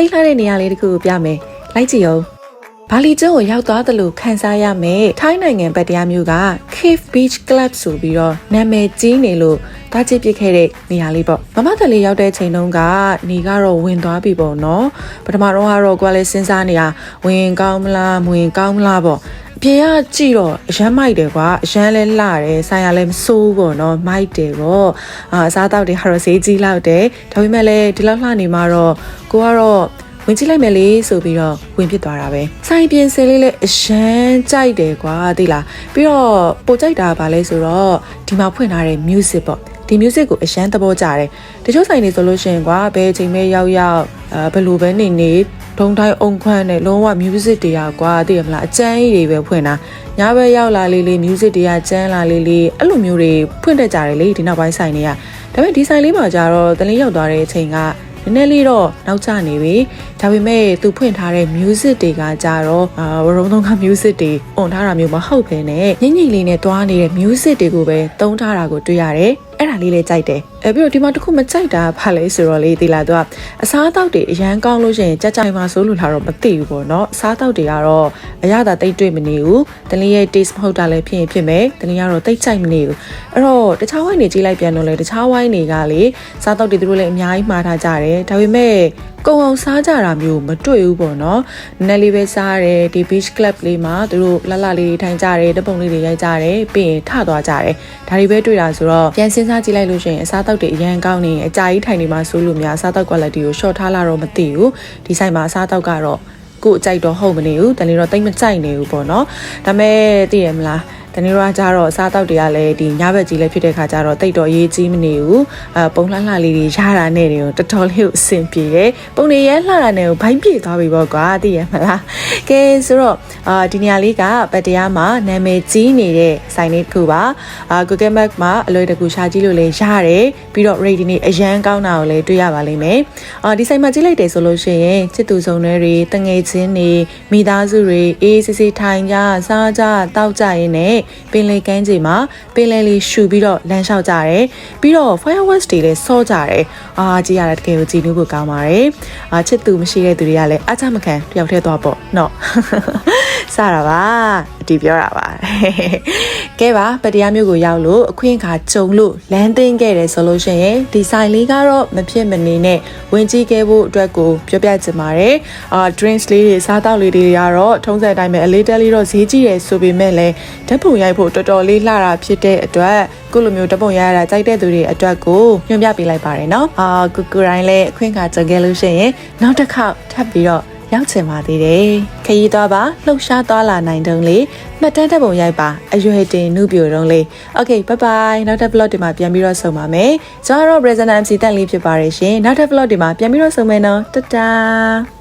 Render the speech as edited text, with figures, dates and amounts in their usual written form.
သိလှတဲ့နေရာလေးတစ်ခုကိုပြမယ်လိုက်ကြည့်အောင်ဘာလီကျွန်းကိုရောက်သွားတယ်လို့ခန်းစားရမယ်ထိုင်းနိုင်ငံပတ်တရားမျိုးက Cave Beach Club ဆိုပြီးတော့နာမည်ကြီးနေလို့တားချစ်ပစ်ခဲ့တဲ့နေရာလေးပေါ့မမတလေးရောက်တဲ့ချိန်တုန်းကနေကတော့ဝင်သွားပြီပေါ့နော်ပထမတော့ကတော့ကိုယ်လည်းစဉ်းစားနေတာဝင်ကောင်းမလားမဝင်ကောင်းမလားပေါ့ပြင်ကကြည့်တော့အရမ်းမိုက်တယ်ကွာအရမ်းလဲလှတယ်ဆိုင်ရလဲမဆိုးပေါ့နော်မိုက်တယ်ပေါ့အစားတောက်တွေကတော့ဈေးကြီးလောက်တယ်ဒါပေမဲ့လည်းဒီလောက်လှနေမှာတော့ကိုကတော့ဝင်ကြည့်လိုက်မယ်လေဆိုပြီးတော့ဝင်ဖြစ်သွားတာပဲဆိုင်ပြင်စင်လေးလည်းအရန်ကြိုက်တယ်ကွာသိလားပြီးတော့ပိုကြိုက်တာပါလဲဆိုတော့ဒီမှာဖွင့်ထားတဲ့ music ပေါ့ဒီ music ကိုအရန်သဘောကျတယ်တချို့ဆိုင်တွေဆိုလို့ရှိရင်ကွာဘယ်အချိန်မဲရောက်ဘယ်လိုပဲနေထုံတိုင်းအုံခွန်းနဲ့လုံးဝ music တွေကကွာသိရမလားအကျန်းကြီးတွေပဲဖွင့်တာညဘက်ရောက်လာလေး music တွေကကျန်းလာလေးအဲ့လိုမျိုးတွေဖွင့်တတ်ကြတယ်လေဒီနောက်ပိုင်းဆိုင်တွေကဒါပေမဲ့ဒီဆိုင်လေးမှာကျတော့တလင်းရောက်သွားတဲ့အချိန်ကနည်းနည်းလေးတော့နောက်ကျနေပြီဒါပေမဲ့သူဖွင့်ထားတဲ့ music တွေကကြတော့ဝရုံသုံးက music တွေအွန်ထားတာမျိုးမဟုတ်ဘဲနဲ့ညင်ညင်လေးနဲ့တွားနေတဲ့ music တွေကိုပဲသုံးထားတာကိုတွေ့ရတယ်အဲ့ဒါလေးလည်းကြိုက်တယ်ပြီးတော့ဒီမှာတခုမကြိုက်တာဘာလဲဆိုတော့လေဒီလာတော့အစားအသောက်တွေအရန်ကောင်းလို့ရှိရင်ကြက်ကြိုင်မှာဆိုလို့လာတော့မသိဘူးပေါ့နော်အစားအသောက်တွေကတော့အရသာတိတ်တွေ့မနေဘူးတလင်းရဲ့ taste မဟုတ်တာလည်းဖြစ်မယ်တလင်းကတော့တိတ်ကြိုက်မနေဘူးအဲ့တော့တခြားဝိုင်းတွေကြီးလိုက်ပြန်တော့လေတခြားဝိုင်းတွေကလေစားသောက်တွေသူတို့လည်းအများကြီးမှားထားကြတယ်ဒါပေမဲ့ကုံအောင်စားကြတာမျိုးမတွေ့ဘူးပေါ့နော်နည်းနည်းလေးပဲစားတယ်ဒီ beach club လေးမှာသူတို့လှလှလေးထိုင်ကြတယ်တပုံလေးတွေရိုက်ကြတယ်ပြီးရင်ထသွားကြတယ်ဒါတွေပဲတွေ့တာဆိုတော့ပြန်စဉ်းစားကြည့်လိုက်လို့ရှိရင်အစားအသောက်တွေအရန်ကောင်းနေအကြာကြီးထိုင်နေမှာဆိုလို့များအစားအသောက် quality ကို short ထားလာတော့မသိဘူးဒီဆိုင်မှာအစားအသောက်ကတော့ကိုယ်အကြိုက်တော့ဟုတ်မနေဘူးတနေ့တော့တိတ်မကြိုက်နေဘူးပေါ့နော်ဒါပေမဲ့သိရမလားတနေ့တော့ကြတော့အစားတောက်တွေကလည်းဒီညဘက်ကြီးလည်းဖြစ်တဲ့ခါကျတော့တိတ်တော့ရေးကြီးမနေဘူးပုံလှလှလေးတွေရတာနဲ့တွေကိုတော်တော်လေးကိုအဆင်ပြေတယ်ပုံတွေရဲလှတာနဲ့ကိုဘိုင်းပြေသွားပြီပေါ့ကွာသိရမလားကဲဆိုတော့ဒီနေရာလေးကပတ်တရားမှာနာမည်ကြီးနေတဲ့ဆိုင်လေးတစ်ခုပါ Google Map မှာအလွယ်တကူရှာကြည့်လို့လည်းရတယ်ပြီးတော့ rating တွေအရန်ကောင်းတာကိုလည်းတွေ့ရပါလိမ့်မယ်ဒီဆိုင်မှာကြည့်လိုက်တယ်ဆိုလို့ရှိရင်ချစ်သူစုံတွေတငယ်ချင်းတွေမိသားစုတွေအေးစစ်စစ်ထိုင်ကြစားကြတောက်ကြရင်းနဲ့ပင်လေကမ်းခြေမှာပင်လယ်လေးရှူပြီးတော့လမ်းလျှောက်ကြတယ်ပြီးတော့ fireworks တွေလည်းစောကြတယ်ကြည့်ရတဲ့တကယ်ကိုကြည်နူးဖို့ကောင်းပါတယ်ချစ်သူမရှိတဲ့သူတွေကလည်းအချမခံတယောက်တည်းသွားပေါ့နော်စတာပါအတီးပြောတာပါကဲပါပတ်တရားမျိုးကိုရောက်လို့အခွင့်အခါကြုံလို့လမ်းသိမ်းခဲ့တယ်ဆိုလို့ရှိရင်ဒီဆိုင်လေးကတော့မဖြစ်မနေနဲ့ဝင်ကြည့်ခဲ့ဖို့အတွက်ကိုပြောပြချင်ပါတယ်drinks လေးတွေစားတောက်လေးတွေကတော့ထုံးစံအတိုင်းပဲအလေးတက်လေးတော့ဈေးကြီးတယ်ဆိုပေမဲ့လည်းဓာတ်ပုံရိုက်ဖို့တော်တော်လေးလှတာဖြစ်တဲ့အတွက်ကိုလိုမျိုးဓာတ်ပုံရိုက်ရတာကြိုက်တဲ့သူတွေအတွက်ကိုညွှန်ပြပေးလိုက်ပါတယ်နော်ကိုတိုင်းလည်းအခွင့်အခါကြုံခဲ့လို့ရှိရင်နောက်တစ်ခေါက်ထပ်ပြီးတော့ရောက်ချင်ပါသေးတယ်ခရီးသွားပါလှုပ်ရှားသွားလာနိုင်တုံးလေးမှတ်တမ်းဓာတ်ပုံရိုက်ပါအရွယ်တင်နုပြိုတုံးလေး Okay bye bye နောက်ထပ် vlog တွေမှာပြန်ပြီးတော့ဆုံပါမယ်ကျွန်တော်တို့ Present MC တက်လေးဖြစ်ပါတယ်ရှင်နောက်ထပ် vlog တွေမှာပြန်ပြီးတော့ဆုံမယ်နော်တတား